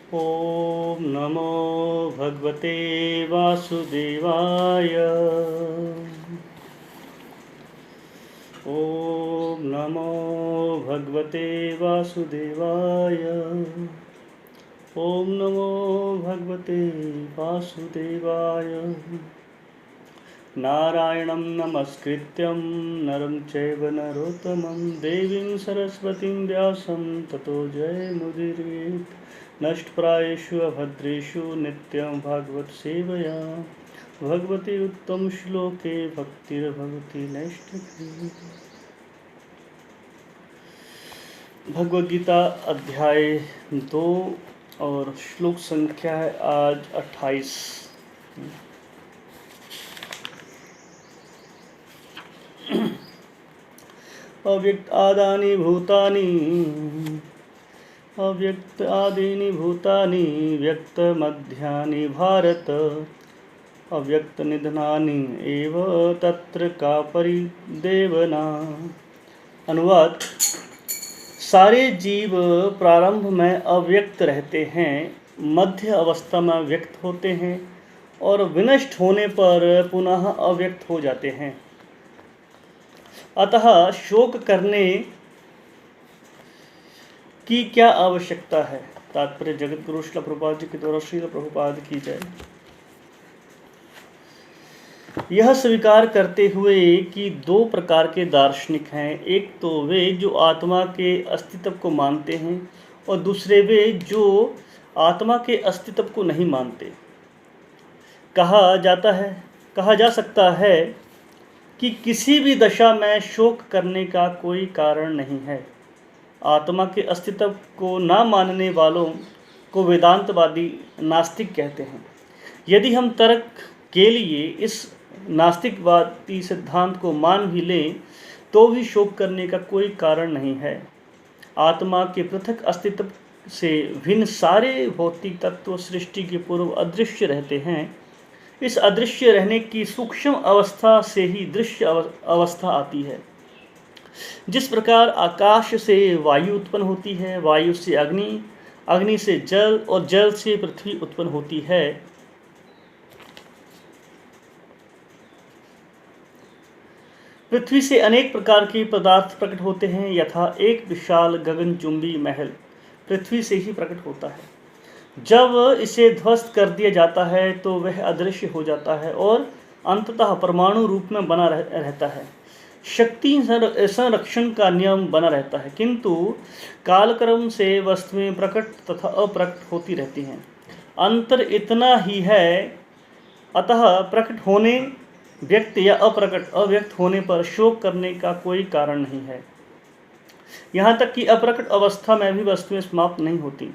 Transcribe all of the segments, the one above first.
ॐ नमो भगवते वासुदेवाय। ॐ नमो भगवते वासुदेवाय। ॐ नमो भगवते वासुदेवाय। नारायणं नमस्कृत्यं नरं चैव नरोत्तमं देवीं सरस्वतीं व्यासं ततो जयमुदीरयेत्। नष्टप्रायेषु अभद्रेषु नित्यं भागवत सेवया भगवती उत्तम श्लोके भक्तिर्भवति नैष्ठिकी। भगवद गीता अध्याय 2 और श्लोक संख्या है आज 28। अव्यक्त आदानि भूतानि अव्यक्त आदीनि भूतानि व्यक्त मध्यानि भारत अव्यक्त निधनानि एव तत्र का परिदेवना। अनुवाद। सारे जीव प्रारंभ में अव्यक्त रहते हैं, मध्य अवस्था में व्यक्त होते हैं और विनष्ट होने पर पुनः अव्यक्त हो जाते हैं। अतः शोक करने की क्या आवश्यकता है। तात्पर्य जगत गुरु श्रील प्रभुपाद जी के द्वारा श्रील प्रभुपाद की जय। यह स्वीकार करते हुए कि दो प्रकार के दार्शनिक हैं, एक तो वे जो आत्मा के अस्तित्व को मानते हैं और दूसरे वे जो आत्मा के अस्तित्व को नहीं मानते। कहा जा सकता है कि किसी भी दशा में शोक करने का कोई कारण नहीं है। आत्मा के अस्तित्व को न मानने वालों को वेदांतवादी नास्तिक कहते हैं। यदि हम तर्क के लिए इस नास्तिकवादी सिद्धांत को मान भी लें तो भी शोक करने का कोई कारण नहीं है। आत्मा के पृथक अस्तित्व से भिन्न सारे भौतिक तत्व सृष्टि के पूर्व अदृश्य रहते हैं। इस अदृश्य रहने की सूक्ष्म अवस्था से ही दृश्य अवस्था आती है। जिस प्रकार आकाश से वायु उत्पन्न होती है, वायु से अग्नि, अग्नि से जल और जल से पृथ्वी उत्पन्न होती है, पृथ्वी से अनेक प्रकार के पदार्थ प्रकट होते हैं। यथा एक विशाल गगनचुंबी महल पृथ्वी से ही प्रकट होता है। जब इसे ध्वस्त कर दिया जाता है तो वह अदृश्य हो जाता है और अंततः परमाणु रूप में बना रहता है। शक्ति संरक्षण का नियम बना रहता है, किंतु कालक्रम से वस्तुएं प्रकट तथा अप्रकट होती रहती हैं। अंतर इतना ही है। अतः प्रकट होने व्यक्त या अव्यक्त होने पर शोक करने का कोई कारण नहीं है। यहाँ तक कि अप्रकट अवस्था में भी वस्तुएं समाप्त नहीं होती।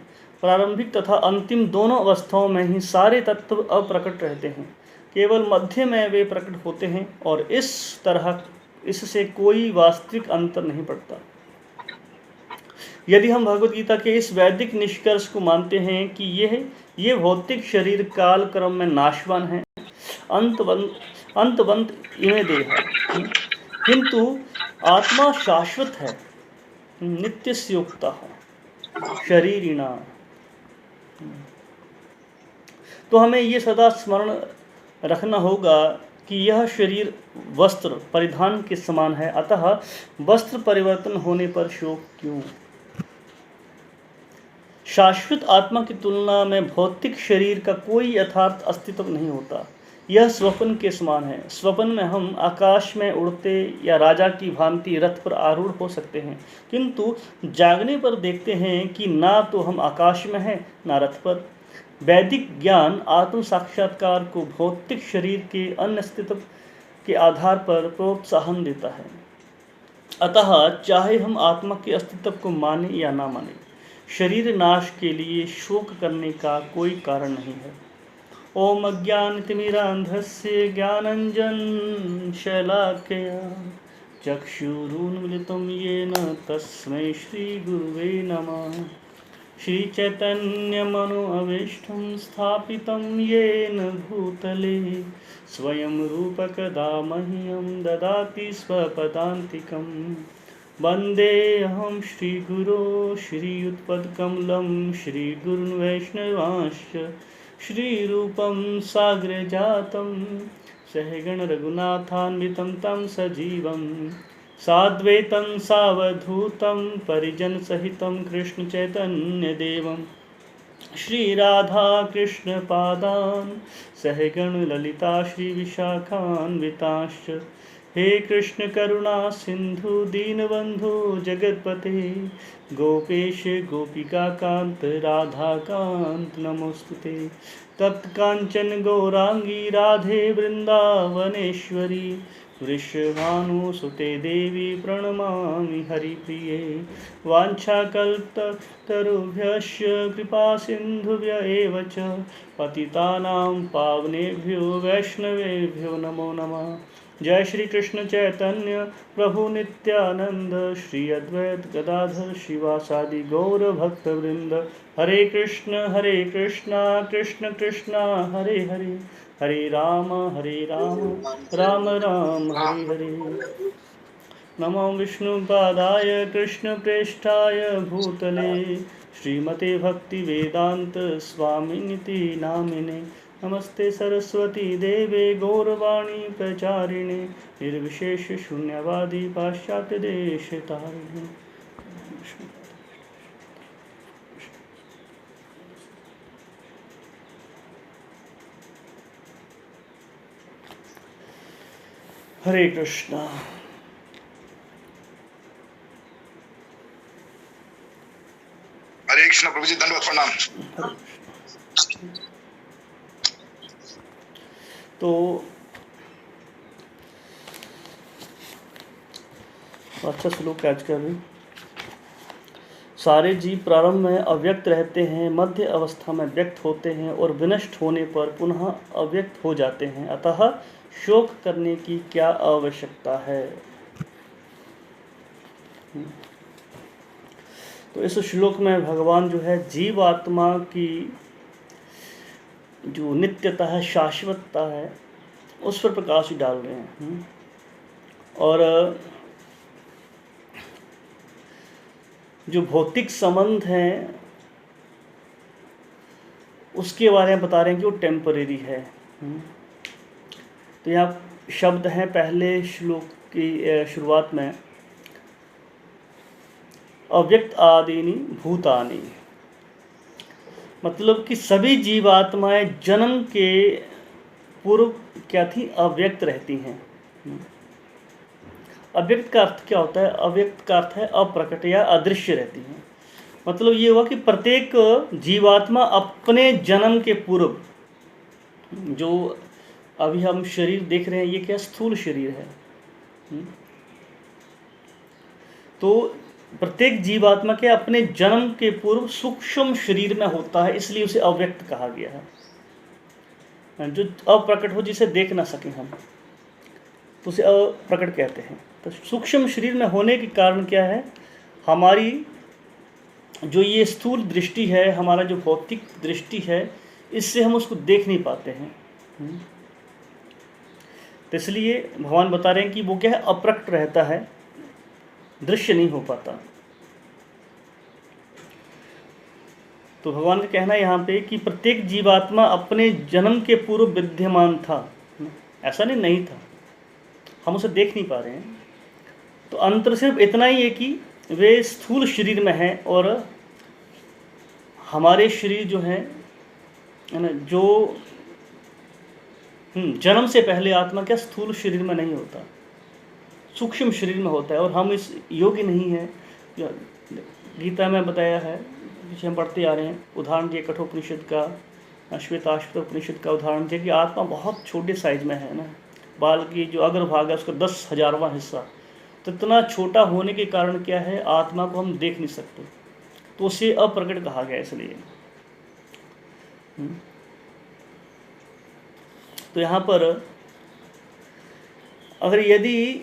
प्रारंभिक तथा अंतिम दोनों अवस्थाओं में ही सारे तत्व अप्रकट रहते हैं, केवल मध्य में वे प्रकट होते हैं और इस तरह इससे कोई वास्तविक अंतर नहीं पड़ता। यदि हम भगवद गीता के इस वैदिक निष्कर्ष को मानते हैं कि ये भौतिक शरीर काल क्रम में नाशवान है, अंतवंत इमे देह, किंतु आत्मा शाश्वत है, नित्यस्योक्ता है शरीरिणा, तो हमें ये सदा स्मरण रखना होगा कि यह शरीर वस्त्र परिधान के समान है। अतः वस्त्र परिवर्तन होने पर शोक क्यों। शाश्वत आत्मा की तुलना में भौतिक शरीर का कोई यथार्थ अस्तित्व नहीं होता। यह स्वप्न के समान है। स्वप्न में हम आकाश में उड़ते या राजा की भांति रथ पर आरूढ़ हो सकते हैं, किंतु जागने पर देखते हैं कि ना तो हम आकाश में हैं ना रथ पर। वैदिक ज्ञान आत्म साक्षात्कार को भौतिक शरीर के अन्य अस्तित्व के आधार पर प्रोत्साहन देता है। अतः चाहे हम आत्मा के अस्तित्व को माने या ना माने, शरीर नाश के लिए शोक करने का कोई कारण नहीं है। ओम अज्ञानतिमिरान्धस्य ज्ञानञ्जन शलाकया चक्षुरुन्मिलितं येन तस्मै श्रीगुरुवे नमः। श्रीचैतन्यमनोभीष्टं स्थापितं येन भूतले स्वयं रूपकदा मह्यं ददाति स्वपदान्तिकम्। वन्देऽहं श्रीगुरो श्रीयुत्पदकमलं श्रीगुरुन् वैष्णवांश्च श्रीरूपं साग्रजातं सहगण रघुनाथान्वितं तं सजीवं साद्वैतं सावधूतं परिजनसहितं कृष्णचैतन्यदेवं श्रीराधा कृष्णपादान् सहगण ललिता श्रीविशाखान्वितांश्च हे कृष्ण करुणा सिंधु दीनबंधु जगतपते गोपेश गोपिका कांत राधा कांत नमोस्तुते तप्तकांचन गौरांगी राधे वृंदावनेश्वरी वृषभानुसुते देवी प्रणमामि हरिप्रिये वाञ्छाकल्पतरुभ्यश्च कृपासिन्धुभ्य एव च पतितानां पावनेभ्यो वैष्णवेभ्यो नमो नमः। जय श्री कृष्ण चैतन्य प्रभु नित्यानंद श्री अद्वैत गदाधर शिवासादि गौर भक्त वृंद हरे कृष्ण कृष्ण कृष्ण हरे हरे हरे राम राम राम हरे हरे। नमो विष्णुपादाय कृष्णप्रेष्ठाय भूतले श्रीमते भक्तिवेदांत स्वामिनिति नामिने नमस्ते सरस्वती देवे गौरवाणी प्रचारिणे निर्विशेष शून्यवादी पाश्चात्य देश तारिणे। हरे कृष्णा। हरे कृष्ण प्रभु जी, दंडवत प्रणाम। तो अच्छा श्लोक कैच कर रहे। सारे जीव प्रारंभ में अव्यक्त रहते हैं, मध्य अवस्था में व्यक्त होते हैं और विनष्ट होने पर पुनः अव्यक्त हो जाते हैं, अतः शोक करने की क्या आवश्यकता है। तो इस श्लोक में भगवान जो है जीवात्मा की जो नित्यता है, शाश्वतता है, उस पर प्रकाश डाल रहे हैं और जो भौतिक संबंध हैं उसके बारे में बता रहे हैं कि वो टेम्परेरी है। तो यहाँ शब्द हैं पहले श्लोक की शुरुआत में, अव्यक्त आदिनी भूतानि, मतलब कि सभी जीवात्माएं जन्म के पूर्व क्या थी, अव्यक्त रहती हैं। अव्यक्त का अर्थ क्या होता है? अव्यक्त का अर्थ है अप्रकट या अदृश्य रहती हैं। मतलब ये हुआ कि प्रत्येक जीवात्मा अपने जन्म के पूर्व, जो अभी हम शरीर देख रहे हैं ये क्या स्थूल शरीर है, तो प्रत्येक जीवात्मा के अपने जन्म के पूर्व सूक्ष्म शरीर में होता है, इसलिए उसे अव्यक्त कहा गया है। जो अप्रकट हो, जिसे देख ना सके हम, तो उसे अप्रकट कहते हैं। तो सूक्ष्म शरीर में होने के कारण क्या है, हमारी जो ये स्थूल दृष्टि है, हमारा जो भौतिक दृष्टि है, इससे हम उसको देख नहीं पाते हैं। तो इसलिए भगवान बता रहे हैं कि वो क्या है, अप्रकट रहता है, दृश्य नहीं हो पाता। तो भगवान का कहना है यहाँ पे कि प्रत्येक जीवात्मा अपने जन्म के पूर्व विद्यमान था, ऐसा नहीं था, हम उसे देख नहीं पा रहे हैं। तो अंतर सिर्फ इतना ही है कि वे स्थूल शरीर में हैं और हमारे शरीर जो है ना, जो जन्म से पहले आत्मा क्या स्थूल शरीर में नहीं होता, सूक्ष्म शरीर में होता है, और हम इस योग्य नहीं है। गीता में बताया है, जिसे हम पढ़ते आ रहे हैं, उदाहरण दिए कठोपनिषद का, श्वेताश्वतर उपनिषद का उदाहरण दिया कि आत्मा बहुत छोटे साइज में है ना, बाल की जो अग्रभाग है उसका 10,000वां हिस्सा, तो इतना छोटा होने के कारण क्या है, आत्मा को हम देख नहीं सकते, तो उसे अप्रकट कहा गया। इसलिए तो यहाँ पर अगर यदि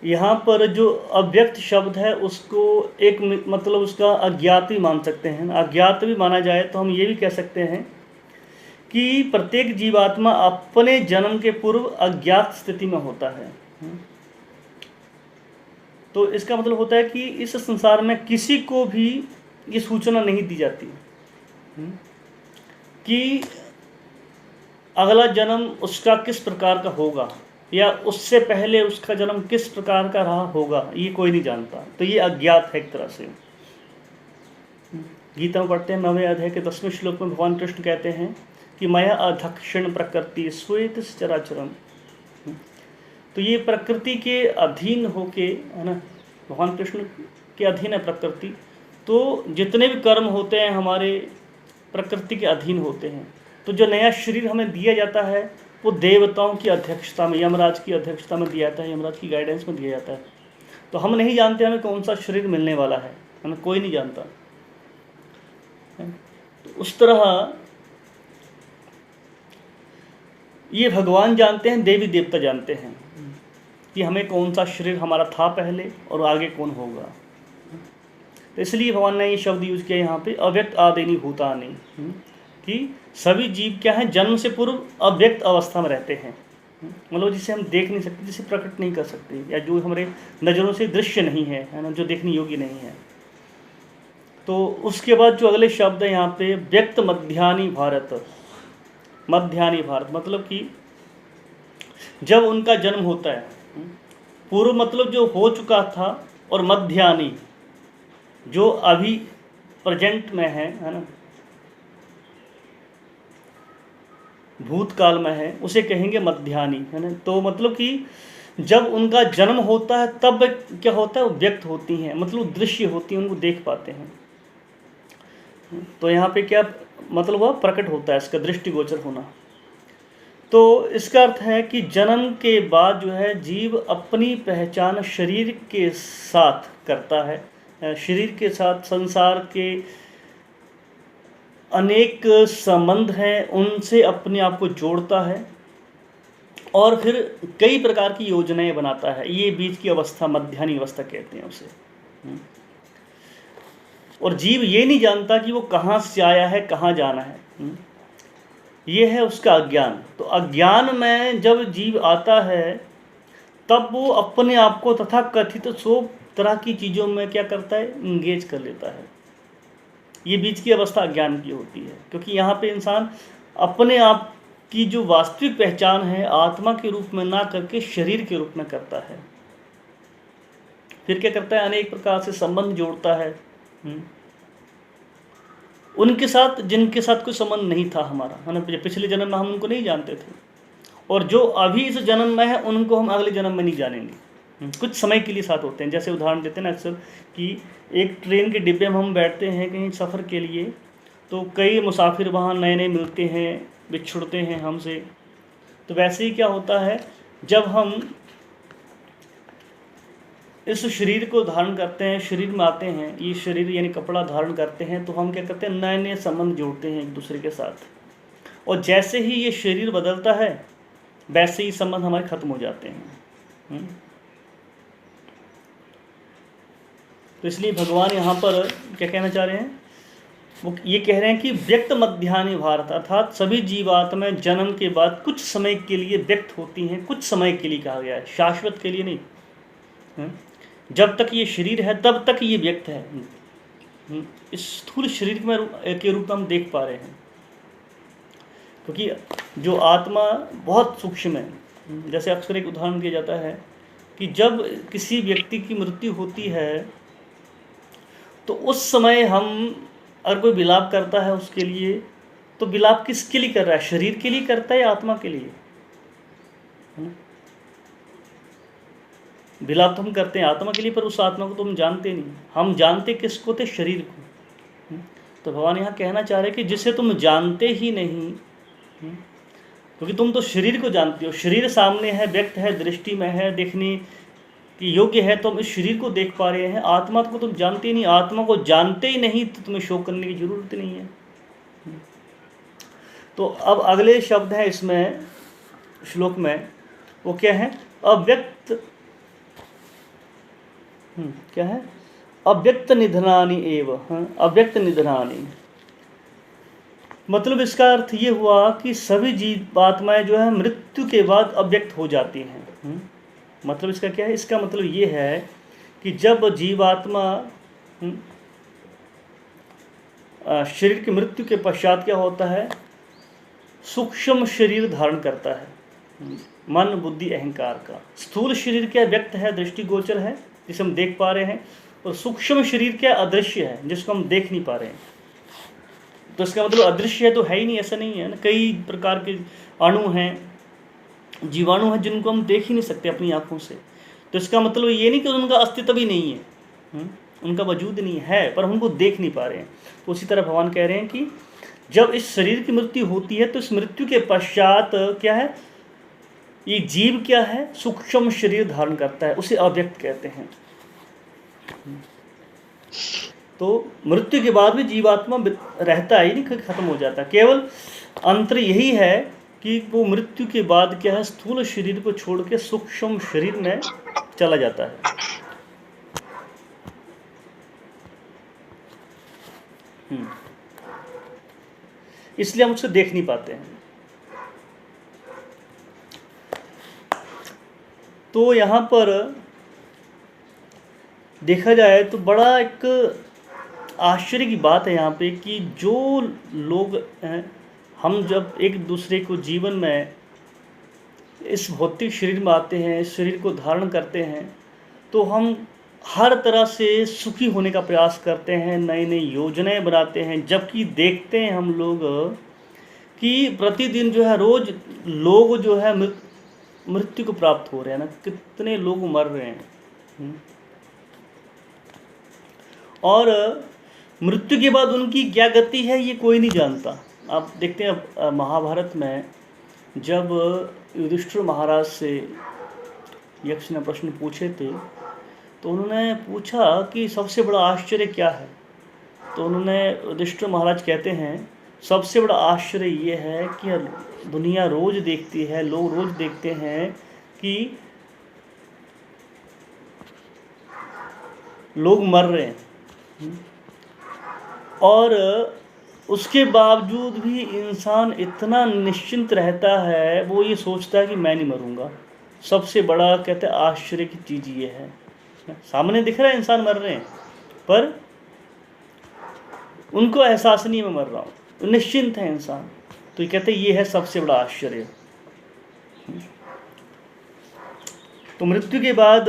यहाँ पर जो अव्यक्त शब्द है उसको एक मतलब उसका अज्ञात भी मान सकते हैं, अज्ञात भी माना जाए तो हम ये भी कह सकते हैं कि प्रत्येक जीवात्मा अपने जन्म के पूर्व अज्ञात स्थिति में होता है। तो इसका मतलब होता है कि इस संसार में किसी को भी ये सूचना नहीं दी जाती कि अगला जन्म उसका किस प्रकार का होगा या उससे पहले उसका जन्म किस प्रकार का रहा होगा, ये कोई नहीं जानता। तो ये अज्ञात है एक तरह से। गीता में पढ़ते हैं 9वें अध्याय के 10वें श्लोक में भगवान कृष्ण कहते हैं कि मया अधक्षण प्रकृति श्वेत चराचरम। तो ये प्रकृति के अधीन होके, है ना, भगवान कृष्ण के अधीन है प्रकृति। तो जितने भी कर्म होते हैं हमारे प्रकृति के अधीन होते हैं। तो जो नया शरीर हमें दिया जाता है वो देवताओं की अध्यक्षता में, यमराज की अध्यक्षता में दिया जाता है, यमराज की गाइडेंस में दिया जाता है। तो हम नहीं जानते हमें कौन सा शरीर मिलने वाला है ना, कोई नहीं जानता। तो उस तरह ये भगवान जानते हैं, देवी देवता जानते हैं कि हमें कौन सा शरीर हमारा था पहले और आगे कौन होगा। तो इसलिए भगवान ने ये शब्द यूज किया यहाँ पे, अव्यक्त आदिनी भूतानि, कि सभी जीव क्या हैं, जन्म से पूर्व अव्यक्त अवस्था में रहते हैं। मतलब जिसे हम देख नहीं सकते, जिसे प्रकट नहीं कर सकते, या जो हमारे नज़रों से दृश्य नहीं है ना, जो देखने योग्य नहीं है। तो उसके बाद जो अगले शब्द है यहाँ पे, व्यक्त मध्यानि भारत। मध्यानि भारत मतलब कि जब उनका जन्म होता है, पूर्व मतलब जो हो चुका था, और मध्यानि जो अभी प्रेजेंट में है ना, भूतकाल में है, उसे कहेंगे मध्यानि, है ना। तो मतलब कि जब उनका जन्म होता है तब क्या होता है, वो व्यक्त होती हैं, मतलब दृश्य होती हैं, उनको देख पाते हैं। तो यहाँ पे क्या मतलब वह प्रकट होता है, इसका दृष्टिगोचर होना। तो इसका अर्थ है कि जन्म के बाद जो है जीव अपनी पहचान शरीर के साथ करता है, शरीर के साथ संसार के अनेक संबंध हैं उनसे अपने आप को जोड़ता है, और फिर कई प्रकार की योजनाएं बनाता है। ये बीच की अवस्था मध्याह्नी अवस्था कहते हैं उसे। और जीव ये नहीं जानता कि वो कहाँ से आया है, कहाँ जाना है। ये है उसका अज्ञान। तो अज्ञान में जब जीव आता है तब वो अपने आप को तथा कथित 100 तरह की चीज़ों में क्या करता है, इंगेज कर लेता है। ये बीच की अवस्था अज्ञान की होती है, क्योंकि यहाँ पे इंसान अपने आप की जो वास्तविक पहचान है आत्मा के रूप में ना करके शरीर के रूप में करता है। फिर क्या करता है, अनेक प्रकार से संबंध जोड़ता है उनके साथ जिनके साथ कोई संबंध नहीं था हमारा, है ना। पिछले जन्म में हम उनको नहीं जानते थे, और जो अभी इस जन्म में है उनको हम अगले जन्म में नहीं जानेंगे। कुछ समय के लिए साथ होते हैं। जैसे उदाहरण देते हैं ना अक्सर कि एक ट्रेन के डिब्बे में हम बैठते हैं कहीं सफ़र के लिए, तो कई मुसाफिर वहाँ नए नए मिलते हैं, बिछुड़ते हैं हमसे। तो वैसे ही क्या होता है, जब हम इस शरीर को धारण करते हैं, शरीर में आते हैं, ये शरीर यानी कपड़ा धारण करते हैं, तो हम क्या करते हैं, नए नए संबंध जोड़ते हैं एक दूसरे के साथ। और जैसे ही ये शरीर बदलता है वैसे ही संबंध हमारे खत्म हो जाते हैं। तो इसलिए भगवान यहाँ पर क्या कहना चाह रहे हैं, वो ये कह रहे हैं कि व्यक्त मध्याह्नि भारत, अर्थात सभी जीवात्माएं जन्म के बाद कुछ समय के लिए व्यक्त होती हैं। कुछ समय के लिए कहा गया है, शाश्वत के लिए नहीं। जब तक ये शरीर है तब तक ये व्यक्त है। इस स्थूल शरीर के रूप में हम देख पा रहे हैं, क्योंकि जो आत्मा बहुत सूक्ष्म है। जैसे अक्सर एक उदाहरण दिया जाता है कि जब किसी व्यक्ति की मृत्यु होती है तो उस समय हम अगर कोई विलाप करता है उसके लिए, तो विलाप किसके लिए कर रहा है, शरीर के लिए करता है या आत्मा के लिए? विलाप तो हम करते हैं आत्मा के लिए, पर उस आत्मा को तो हम जानते नहीं। हम जानते किसको थे, शरीर को। तो भगवान यहाँ कहना चाह रहे हैं कि जिसे तुम जानते ही नहीं, क्योंकि तुम तो शरीर को जानते हो, शरीर सामने है, व्यक्त है, दृष्टि में है, देखने की योग्य है, तो हम इस शरीर को देख पा रहे हैं। आत्मा को तुम जानते ही नहीं, आत्मा को जानते ही नहीं तो तुम्हें शोक करने की जरूरत नहीं है। तो अब अगले शब्द है इसमें श्लोक में, वो क्या है, अव्यक्त, क्या है, अव्यक्त निधनानि एव। अव्यक्त निधनानि मतलब इसका अर्थ ये हुआ कि सभी जीवात्माएं जो है मृत्यु के बाद अव्यक्त हो जाती हैं। मतलब इसका क्या है, इसका मतलब ये है कि जब जीवात्मा शरीर की मृत्यु के पश्चात क्या होता है, सूक्ष्म शरीर धारण करता है, मन बुद्धि अहंकार का। स्थूल शरीर क्या व्यक्त है, दृष्टिगोचर है, जिसे हम देख पा रहे हैं, और सूक्ष्म शरीर क्या अदृश्य है, जिसको हम देख नहीं पा रहे हैं। तो इसका मतलब अदृश्य है तो है ही नहीं, ऐसा नहीं है ना। कई प्रकार के अणु हैं, जीवाणु हैं, जिनको हम देख ही नहीं सकते अपनी आंखों से। तो इसका मतलब ये नहीं कि उनका अस्तित्व ही नहीं है, उनका वजूद नहीं है, पर हम उनको देख नहीं पा रहे हैं। तो उसी तरह भगवान कह रहे हैं कि जब इस शरीर की मृत्यु होती है तो इस मृत्यु के पश्चात क्या है, ये जीव क्या है, सूक्ष्म शरीर धारण करता है, उसे अव्यक्त कहते हैं। तो मृत्यु के बाद भी जीवात्मा रहता ही नहीं, खत्म हो जाता। केवल अंतर यही है कि वो मृत्यु के बाद क्या है, स्थूल शरीर को छोड़ के सूक्ष्म शरीर में चला जाता है। इसलिए हम उसे देख नहीं पाते हैं। तो यहाँ पर देखा जाए तो बड़ा एक आश्चर्य की बात है यहाँ पे कि जो लोग हैं, हम जब एक दूसरे को जीवन में इस भौतिक शरीर में आते हैं, इस शरीर को धारण करते हैं, तो हम हर तरह से सुखी होने का प्रयास करते हैं, नई नई योजनाएं बनाते हैं, जबकि देखते हैं हम लोग कि प्रतिदिन जो है रोज लोग जो है मृत्यु को प्राप्त हो रहे हैं ना, कितने लोग मर रहे हैं। और मृत्यु के बाद उनकी क्या गति है ये कोई नहीं जानता। आप देखते हैं महाभारत में जब युधिष्ठिर महाराज से यक्ष ने प्रश्न पूछे थे, तो उन्होंने पूछा कि सबसे बड़ा आश्चर्य क्या है। तो उन्होंने युधिष्ठिर महाराज कहते हैं सबसे बड़ा आश्चर्य ये है कि दुनिया रोज देखती है, लोग रोज देखते हैं कि लोग मर रहे हैं, और उसके बावजूद भी इंसान इतना निश्चिंत रहता है, वो ये सोचता है कि मैं नहीं मरूंगा। सबसे बड़ा कहते हैं आश्चर्य की चीज़ ये है, सामने दिख रहा है इंसान मर रहे हैं, पर उनको एहसास नहीं मैं मर रहा हूँ, तो निश्चिंत है इंसान। तो ये कहते हैं ये है सबसे बड़ा आश्चर्य। तो मृत्यु के बाद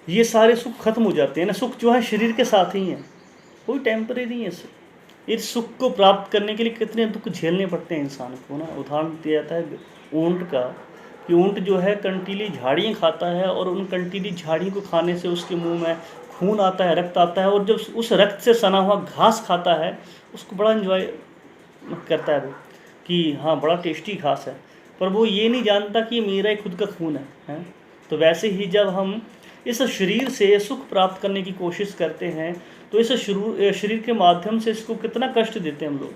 ये सारे सुख खत्म हो जाते हैं ना। सुख जो है शरीर के साथ ही है, कोई टेम्परेरी है। इस सुख को प्राप्त करने के लिए कितने दुख झेलने पड़ते हैं इंसान को ना। उदाहरण दिया जाता है ऊंट का, कि ऊंट जो है कंटीली झाड़ियाँ खाता है, और उन कंटीली झाड़ी को खाने से उसके मुंह में खून आता है, रक्त आता है, और जब उस रक्त से सना हुआ घास खाता है उसको बड़ा एंजॉय करता है वो, कि हाँ बड़ा टेस्टी घास है, पर वो ये नहीं जानता कि मेरा ही खुद का खून है। तो वैसे ही जब हम इस शरीर से सुख प्राप्त करने की कोशिश करते हैं, तो इस शरीर के माध्यम से इसको कितना कष्ट देते हैं हम लोग।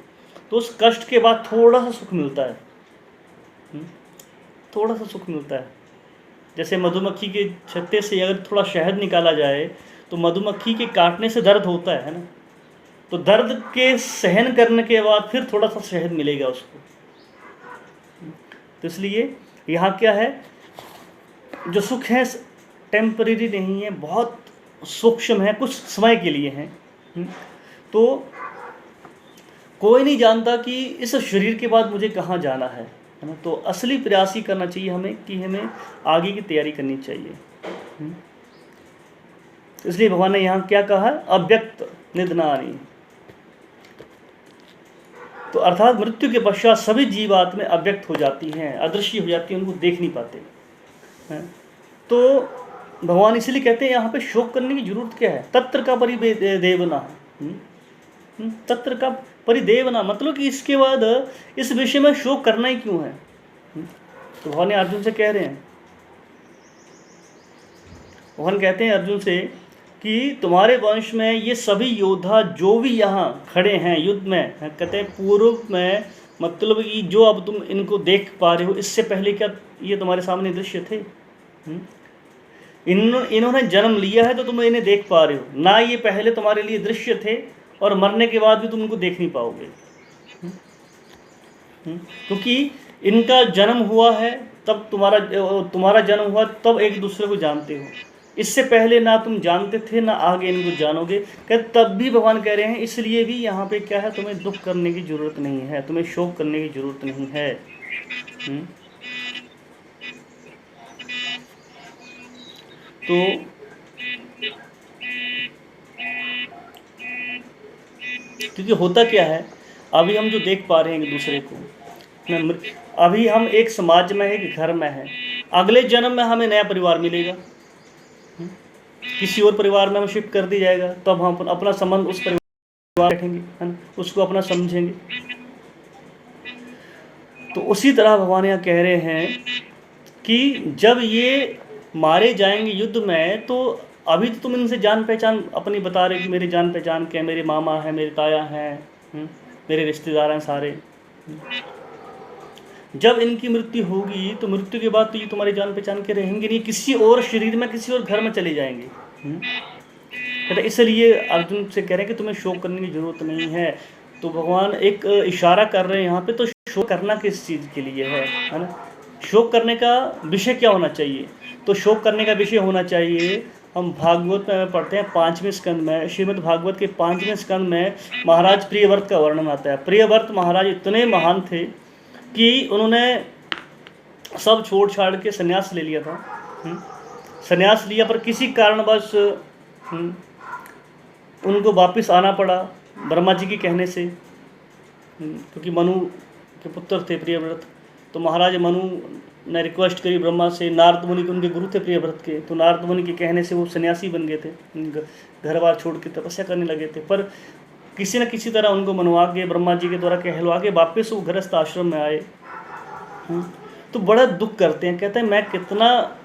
तो उस कष्ट के बाद थोड़ा सा सुख मिलता है, थोड़ा सा सुख मिलता है। जैसे मधुमक्खी के छत्ते से अगर थोड़ा शहद निकाला जाए, तो मधुमक्खी के काटने से दर्द होता है ना, तो दर्द के सहन करने के बाद फिर थोड़ा सा शहद मिलेगा उसको। तो इसलिए यहाँ क्या है, जो सुख है टेम्परेरी नहीं है, बहुत सूक्ष्म है, कुछ समय के लिए है। तो कोई नहीं जानता कि इस शरीर के बाद मुझे कहाँ जाना है ना। तो असली प्रयास ही करना चाहिए हमें कि हमें आगे की तैयारी करनी चाहिए। इसलिए भगवान ने यहाँ क्या कहा है, अव्यक्त निधनानि। तो अर्थात मृत्यु के पश्चात सभी जीवात्माएं अव्यक्त हो जाती हैं, अदृश्य हो जाती हैं, उनको देख नहीं पाते हैं। तो भगवान इसलिए कहते हैं यहाँ पे शोक करने की जरूरत क्या है, तत्र का परिदेवना। तत्र का परिदेवना मतलब कि इसके बाद इस विषय में शोक करना ही क्यों है। तो भगवान अर्जुन से कह रहे हैं, भगवान कहते हैं अर्जुन से कि तुम्हारे वंश में ये सभी योद्धा जो भी यहाँ खड़े हैं युद्ध में, कहते हैं पूर्व में, मतलब कि जो अब तुम इनको देख पा रहे हो, इससे पहले क्या ये तुम्हारे सामने दृश्य थे। इन्होंने जन्म लिया है तो तुम इन्हें देख पा रहे हो ना, ये पहले तुम्हारे लिए दृश्य थे, और मरने के बाद भी तुम इनको देख नहीं पाओगे, क्योंकि इनका जन्म हुआ है तब तुम्हारा जन्म हुआ, तब एक दूसरे को जानते हो। इससे पहले ना तुम जानते थे ना आगे इनको जानोगे। कहते तब भी भगवान कह रहे हैं इसलिए भी यहाँ पे क्या है, तुम्हें दुख करने की जरूरत नहीं है, तुम्हें शोक करने की जरूरत नहीं है। तो क्योंकि होता क्या है, अभी हम जो देख पा रहे हैं एक दूसरे को, अभी हम एक समाज में है, एक घर में है, अगले जन्म में हमें नया परिवार मिलेगा, किसी और परिवार में हम शिफ्ट कर दिया जाएगा, तब हम अपना संबंध उस परिवार बैठेंगे, है ना, उसको अपना समझेंगे। तो उसी तरह भगवान यहाँ कह रहे हैं कि जब ये मारे जाएंगे युद्ध में, तो अभी तो तुम इनसे जान पहचान अपनी बता रहे कि मेरी जान पहचान क्या, मेरे मामा है, मेरे ताया हैं, मेरे रिश्तेदार हैं सारे। जब इनकी मृत्यु होगी तो मृत्यु के बाद तो ये तुम्हारी जान पहचान के रहेंगे नहीं, किसी और शरीर में, किसी और घर में चले जाएंगे। तो इसलिए अर्जुन से कह रहे हैं कि तुम्हें शोक करने की जरूरत नहीं है। तो भगवान एक इशारा कर रहे हैं यहाँ पे, तो शोक करना किस चीज़ के लिए है ना? शोक करने का विषय क्या होना चाहिए? तो शोक करने का विषय होना चाहिए, हम भागवत में पढ़ते हैं 5वें स्कंद में, श्रीमद् भागवत के 5वें स्कंद में महाराज प्रियव्रत का वर्णन आता है। प्रियव्रत महाराज इतने महान थे कि उन्होंने सब छोड़ छाड़ के संन्यास ले लिया था। संन्यास लिया, पर किसी कारणवश उनको वापस आना पड़ा ब्रह्मा जी के कहने से, क्योंकि मनु के पुत्र थे प्रियव्रत। तो महाराज मनु ने रिक्वेस्ट करी ब्रह्मा से, नारद मुनि के उनके गुरु थे प्रियव्रत के, तो नारद मुनि के कहने से वो सन्यासी बन गए थे, घर बार छोड़ के तपस्या करने लगे थे। पर किसी न किसी तरह उनको मनवा के, ब्रह्मा जी के द्वारा कहलवा के वापस वो गृहस्थ आश्रम में आए। तो बड़ा दुख करते हैं, कहते हैं मैं कितना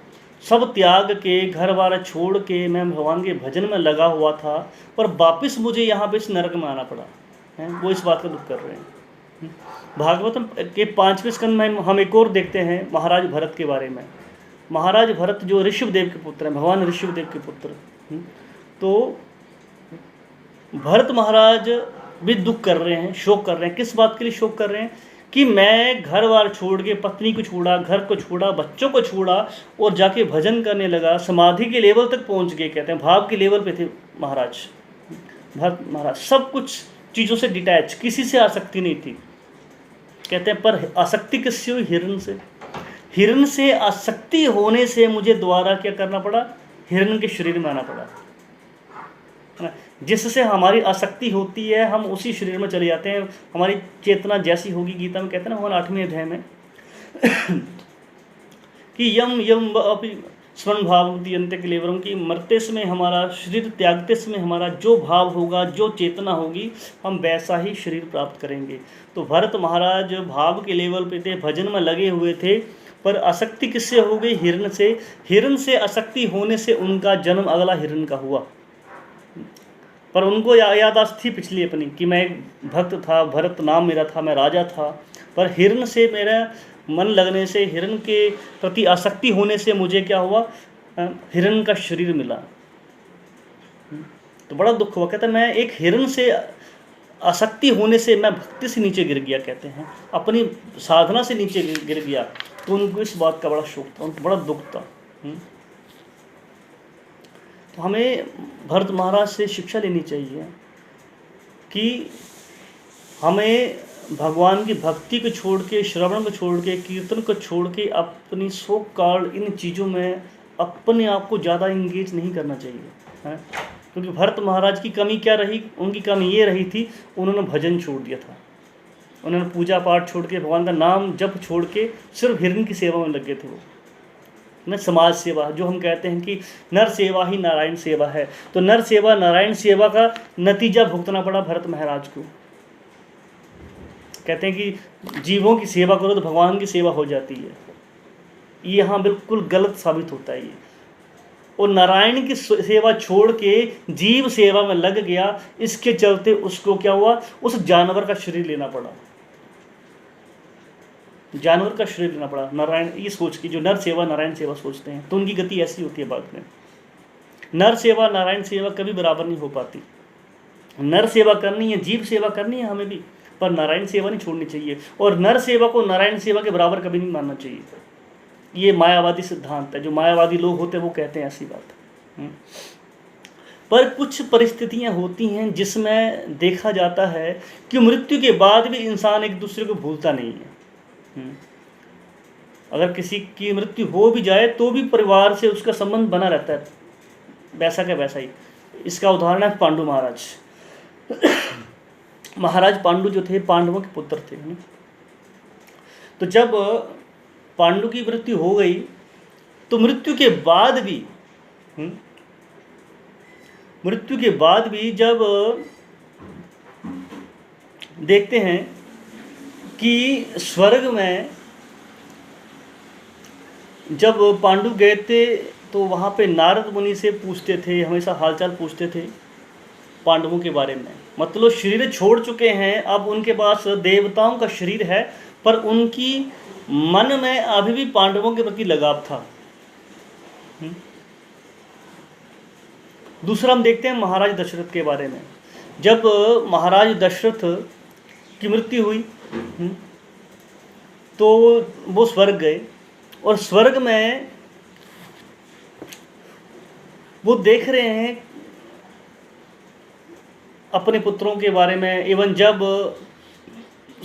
सब त्याग के, घर बार छोड़ के मैं भगवान के भजन में लगा हुआ था, पर वापस मुझे यहाँ पे इस नरक में आना पड़ा है। वो इस बात का दुख कर रहे हैं। भागवतम के 5वें स्कंद में हम एक और देखते हैं महाराज भरत के बारे में। महाराज भरत जो ऋषभदेव के पुत्र हैं, भगवान ऋषभदेव के पुत्र, तो भरत महाराज भी दुख कर रहे हैं, शोक कर रहे हैं। किस बात के लिए शोक कर रहे हैं? कि मैं घर बार छोड़ के, पत्नी को छोड़ा, घर को छोड़ा, बच्चों को छोड़ा और जाके भजन करने लगा, समाधि के लेवल तक पहुंच गए। कहते हैं भाव के लेवल पे थे महाराज भरत महाराज, सब कुछ चीज़ों से डिटैच, किसी से आसक्ति नहीं थी। कहते हैं पर आसक्ति किससे हुई? हिरण से। हिरण से आसक्ति होने से मुझे दोबारा क्या करना पड़ा? हिरण के शरीर में आना पड़ा। जिससे हमारी आसक्ति होती है, हम उसी शरीर में चले जाते हैं। हमारी चेतना जैसी होगी, गीता में कहते हैं ना हमारे 8वें अध्याय में कि यम यम अपि स्वर्ण भावती अंत के लेवरम, की मरते समय हमारा शरीर त्यागते समय हमारा जो भाव होगा, जो चेतना होगी, हम वैसा ही शरीर प्राप्त करेंगे। तो भरत महाराज भाव के लेवल पे थे, भजन में लगे हुए थे, पर आसक्ति किससे हो गई? हिरण से। हिरण से आसक्ति होने से उनका जन्म अगला हिरण का हुआ। पर उनको यादाश्त थी पिछली अपनी कि मैं एक भक्त था, भरत नाम मेरा था, मैं राजा था, पर हिरण से मेरा मन लगने से, हिरण के प्रति आसक्ति होने से मुझे क्या हुआ? हिरण का शरीर मिला। तो बड़ा दुख हुआ। कहता मैं एक हिरण से आसक्ति होने से मैं भक्ति से नीचे गिर गया, कहते हैं अपनी साधना से नीचे गिर गया। तो उनको इस बात का बड़ा शोक था, उनको बड़ा दुख था। तो हमें भरत महाराज से शिक्षा लेनी चाहिए कि हमें भगवान की भक्ति को छोड़ के, श्रवण को छोड़ के, कीर्तन को छोड़ के अपनी सो काल इन चीज़ों में अपने आप को ज़्यादा इंगेज नहीं करना चाहिए, है। क्योंकि भरत महाराज की कमी क्या रही? उनकी कमी ये रही थी, उन्होंने भजन छोड़ दिया था। उन्होंने पूजा पाठ छोड़ के, भगवान का नाम जप छोड़ के सिर्फ हिरण की सेवा में लग गए थे। वो न समाज सेवा, जो हम कहते हैं कि नर सेवा ही नारायण सेवा है, तो नर सेवा नारायण सेवा का नतीजा भुगतना पड़ा भरत महाराज को। कहते हैं कि जीवों की सेवा करो तो भगवान की सेवा हो जाती है। ये यहाँ बिल्कुल गलत साबित होता है ये। और नारायण की सेवा छोड़ के जीव सेवा में लग गया, इसके चलते उसको क्या हुआ? उस जानवर का शरीर लेना पड़ा, जानवर का शरीर लेना पड़ा। नारायण ये सोच के, जो नर सेवा नारायण सेवा सोचते हैं, तो उनकी गति ऐसी होती है बाद में। नर सेवा नारायण सेवा कभी बराबर नहीं हो पाती। नर सेवा करनी है, जीव सेवा करनी है हमें भी, पर नारायण सेवा नहीं छोड़नी चाहिए। और नर सेवा को नारायण सेवा के बराबर कभी नहीं मानना चाहिए। ये मायावादी सिद्धांत है। जो मायावादी लोग होते हैं वो कहते हैं ऐसी बात। पर कुछ परिस्थितियां होती हैं जिसमें देखा जाता है कि मृत्यु के बाद भी इंसान एक दूसरे को भूलता नहीं है। अगर किसी की मृत्यु हो भी जाए तो भी परिवार से उसका संबंध बना रहता है, वैसा का वैसा ही। इसका उदाहरण है पांडु महाराज। महाराज पांडु जो थे पांडवों के पुत्र थे। तो जब पांडु की मृत्यु हो गई तो मृत्यु के बाद भी जब देखते हैं कि स्वर्ग में जब पांडु गए थे तो वहाँ पे नारद मुनि से पूछते थे, हमेशा हालचाल पूछते थे पांडवों के बारे में। मतलब शरीर छोड़ चुके हैं, अब उनके पास देवताओं का शरीर है, पर उनकी मन में अभी भी पांडवों के प्रति लगाव था। दूसरा हम देखते हैं महाराज दशरथ के बारे में। जब महाराज दशरथ की मृत्यु हुई तो वो स्वर्ग गए, और स्वर्ग में वो देख रहे हैं अपने पुत्रों के बारे में। एवं जब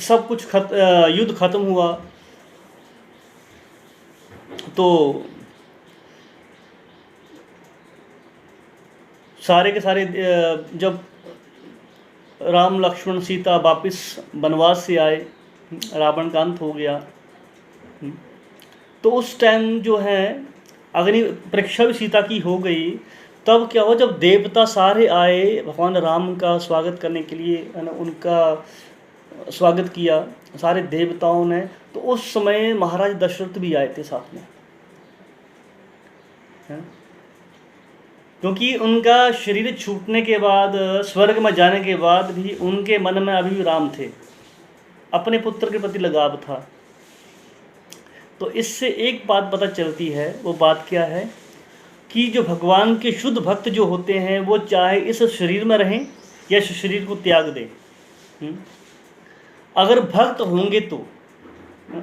सब कुछ युद्ध खत्म हुआ तो सारे के सारे जब राम लक्ष्मण सीता वापस वनवास से आए, रावण का अंत हो गया, तो उस टाइम जो है अग्नि परीक्षा भी सीता की हो गई। तब क्या हुआ, जब देवता सारे आए भगवान राम का स्वागत करने के लिए, है ना, उनका स्वागत किया सारे देवताओं ने, तो उस समय महाराज दशरथ भी आए थे साथ में, क्योंकि उनका शरीर छूटने के बाद, स्वर्ग में जाने के बाद भी उनके मन में अभी भी राम थे, अपने पुत्र के प्रति लगाव था। तो इससे एक बात पता चलती है, वो बात क्या है कि जो भगवान के शुद्ध भक्त जो होते हैं वो चाहे इस शरीर में रहें या इस शरीर को त्याग दें। अगर भक्त होंगे तो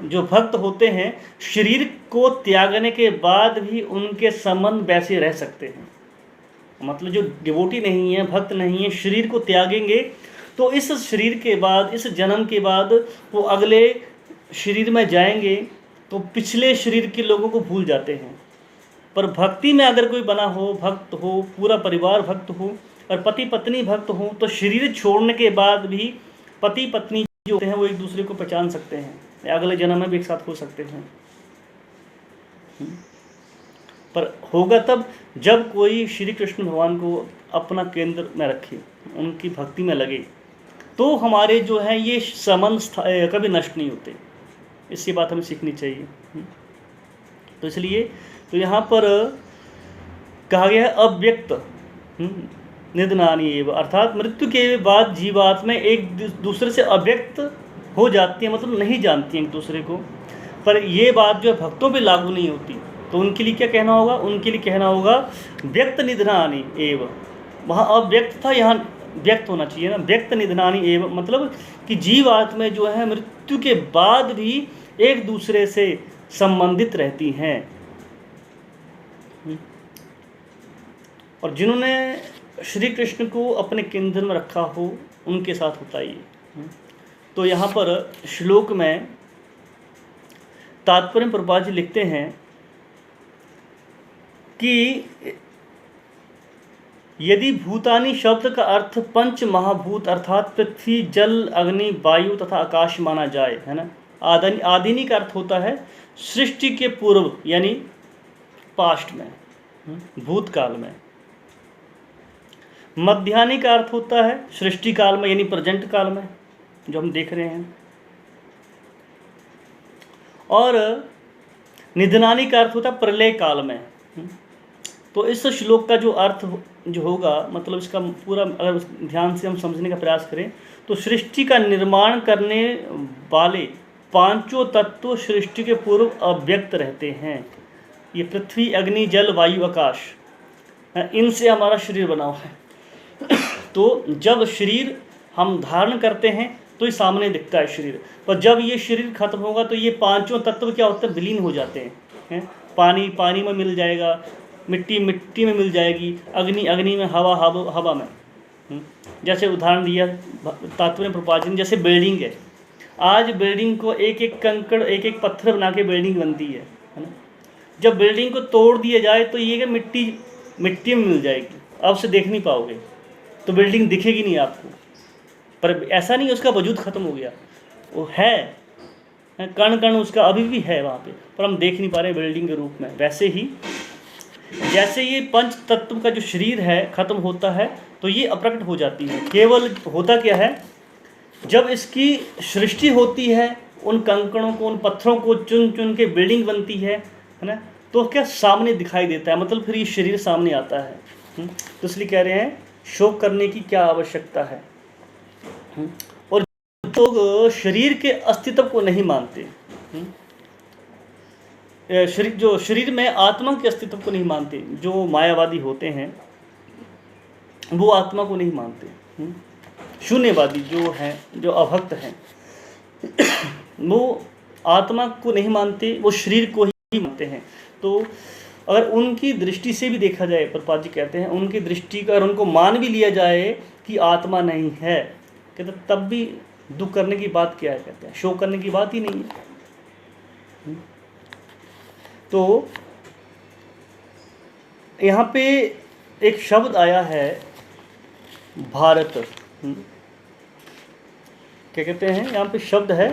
जो भक्त होते हैं शरीर को त्यागने के बाद भी उनके संबंध वैसे रह सकते हैं। मतलब जो डिवोटी नहीं है, भक्त नहीं है, शरीर को त्यागेंगे तो इस शरीर के बाद, इस जन्म के बाद वो अगले शरीर में जाएंगे तो पिछले शरीर के लोगों को भूल जाते हैं। पर भक्ति में अगर कोई बना हो, भक्त हो, पूरा परिवार भक्त हो और पति पत्नी भक्त हो, तो शरीर छोड़ने के बाद भी पति पत्नी जो होते हैं वो एक दूसरे को पहचान सकते हैं, अगले जन्म में भी एक साथ हो सकते हैं। पर होगा तब जब कोई श्री कृष्ण भगवान को अपना केंद्र में रखे, उनकी भक्ति में लगे, तो हमारे जो है ये संबंध कभी नष्ट नहीं होते। इसकी बात हमें सीखनी चाहिए। तो इसलिए तो यहाँ पर कहा गया है अव्यक्त निधनानि एव, अर्थात मृत्यु के बाद जीवात्मा एक दूसरे से अव्यक्त हो जाती है, मतलब नहीं जानती हैं एक दूसरे को। पर ये बात जो है भक्तों पे लागू नहीं होती, तो उनके लिए क्या कहना होगा? उनके लिए कहना होगा व्यक्त निधनानि एव। वहाँ अव्यक्त था, यहाँ व्यक्त होना चाहिए ना, व्यक्त निधनानि एव, मतलब कि जीवात्मा जो है मृत्यु के बाद भी एक दूसरे से संबंधित रहती हैं। और जिन्होंने श्री कृष्ण को अपने केंद्र में रखा हो उनके साथ होता ही। तो यहाँ पर श्लोक में तात्पर्य प्रभुपाद जी लिखते हैं कि यदि भूतानि शब्द का अर्थ पंच महाभूत अर्थात पृथ्वी, जल, अग्नि, वायु तथा आकाश माना जाए, है ना। आदिनी का अर्थ होता है सृष्टि के पूर्व यानी पास्ट में, भूतकाल में। मध्याह्नि का अर्थ होता है सृष्टि काल में यानी प्रेजेंट काल में जो हम देख रहे हैं। और निधनानि का अर्थ होता है प्रलय काल में। तो इस श्लोक का जो अर्थ जो होगा, मतलब इसका पूरा अगर ध्यान से हम समझने का प्रयास करें तो सृष्टि का निर्माण करने वाले पांचों तत्व सृष्टि के पूर्व अव्यक्त रहते हैं। ये पृथ्वी, अग्नि, जल, वायु, आकाश, इनसे हमारा शरीर बना हुआ है। तो जब शरीर हम धारण करते हैं तो ये सामने दिखता है शरीर, पर जब ये शरीर खत्म होगा तो ये पांचों तत्व क्या होते हैं? विलीन हो जाते हैं। हैं, पानी पानी में मिल जाएगा, मिट्टी मिट्टी में मिल जाएगी, अग्नि अग्नि में, हवा हवा हवा में। जैसे उदाहरण दिया तात्पर्य प्रपात जी ने, जैसे बिल्डिंग है, आज बिल्डिंग को एक एक कंकड़ एक एक पत्थर बना के बिल्डिंग बनती है ना। जब बिल्डिंग को तोड़ दिया जाए तो ये क्या मिट्टी मिट्टी में मिल जाएगी, अब से देख नहीं पाओगे, तो बिल्डिंग दिखेगी नहीं आपको। पर ऐसा नहीं उसका वजूद खत्म हो गया, वो है, कण कण उसका अभी भी है वहाँ पे, पर हम देख नहीं पा रहे बिल्डिंग के रूप में। वैसे ही जैसे ये पंच तत्व का जो शरीर है खत्म होता है तो ये अप्रकट हो जाती है। केवल होता क्या है, जब इसकी सृष्टि होती है, उन कंकड़ों को उन पत्थरों को चुन चुन के बिल्डिंग बनती है ना, तो क्या सामने दिखाई देता है, मतलब फिर ये शरीर सामने आता है। तो इसलिए कह रहे हैं शोक करने की क्या आवश्यकता है। और लोग शरीर के अस्तित्व को नहीं मानते, जो शरीर में आत्मा के अस्तित्व को नहीं मानते, जो मायावादी होते हैं वो आत्मा को नहीं मानते। शून्यवादी जो हैं, जो अभक्त हैं, वो आत्मा को नहीं मानते, वो शरीर को ही मानते हैं। तो अगर उनकी दृष्टि से भी देखा जाए, प्रपात जी कहते हैं, उनकी दृष्टि का अगर उनको मान भी लिया जाए कि आत्मा नहीं है, कहते तब भी दुख करने की बात क्या है, कहते हैं शोक करने की बात ही नहीं है। तो यहाँ पे एक शब्द आया है भारत, क्या कहते हैं, यहाँ पे शब्द है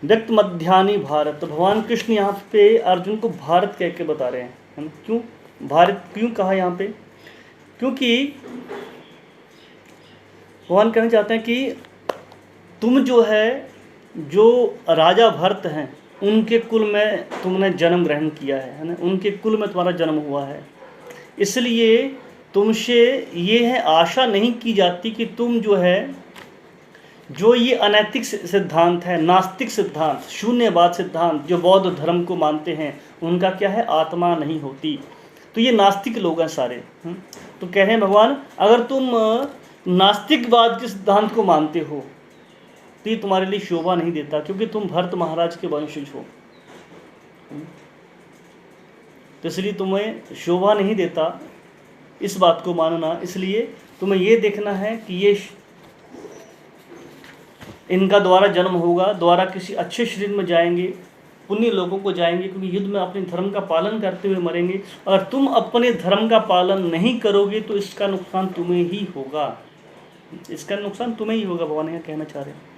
व्यक्त मध्यानि भारत। तो भगवान कृष्ण यहाँ पे अर्जुन को भारत कह के बता रहे हैं। क्यों भारत क्यों कहा यहाँ पे, क्योंकि भगवान कहना चाहते हैं कि तुम जो है, जो राजा भरत हैं, उनके कुल में तुमने जन्म ग्रहण किया है ना, उनके कुल में तुम्हारा जन्म हुआ है। इसलिए तुमसे ये है आशा नहीं की जाती कि तुम जो है, जो ये अनैतिक सिद्धांत है, नास्तिक सिद्धांत, शून्यवाद सिद्धांत जो बौद्ध धर्म को मानते हैं, उनका क्या है, आत्मा नहीं होती। तो ये नास्तिक लोग हैं सारे। तो कह रहे हैं भगवान, अगर तुम नास्तिकवाद के सिद्धांत को मानते हो तो ये तुम्हारे लिए शोभा नहीं देता, क्योंकि तुम भरत महाराज के वंशज हो। तो इसलिए तुम्हें शोभा नहीं देता इस बात को मानना। इसलिए तुम्हें ये देखना है कि ये इनका द्वारा जन्म होगा, द्वारा किसी अच्छे शरीर में जाएंगे, पुण्य लोगों को जाएंगे, क्योंकि युद्ध में अपने धर्म का पालन करते हुए मरेंगे। अगर तुम अपने धर्म का पालन नहीं करोगे तो इसका नुकसान तुम्हें ही होगा, इसका नुकसान तुम्हें ही होगा, भगवान यहाँ कहना चाह रहे हैं।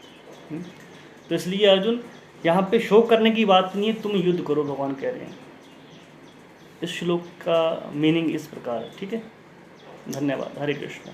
तो इसलिए अर्जुन यहाँ पे शोक करने की बात नहीं है, तुम युद्ध करो, भगवान कह रहे हैं। इस श्लोक का मीनिंग इस प्रकार है। ठीक है, धन्यवाद। हरे कृष्ण।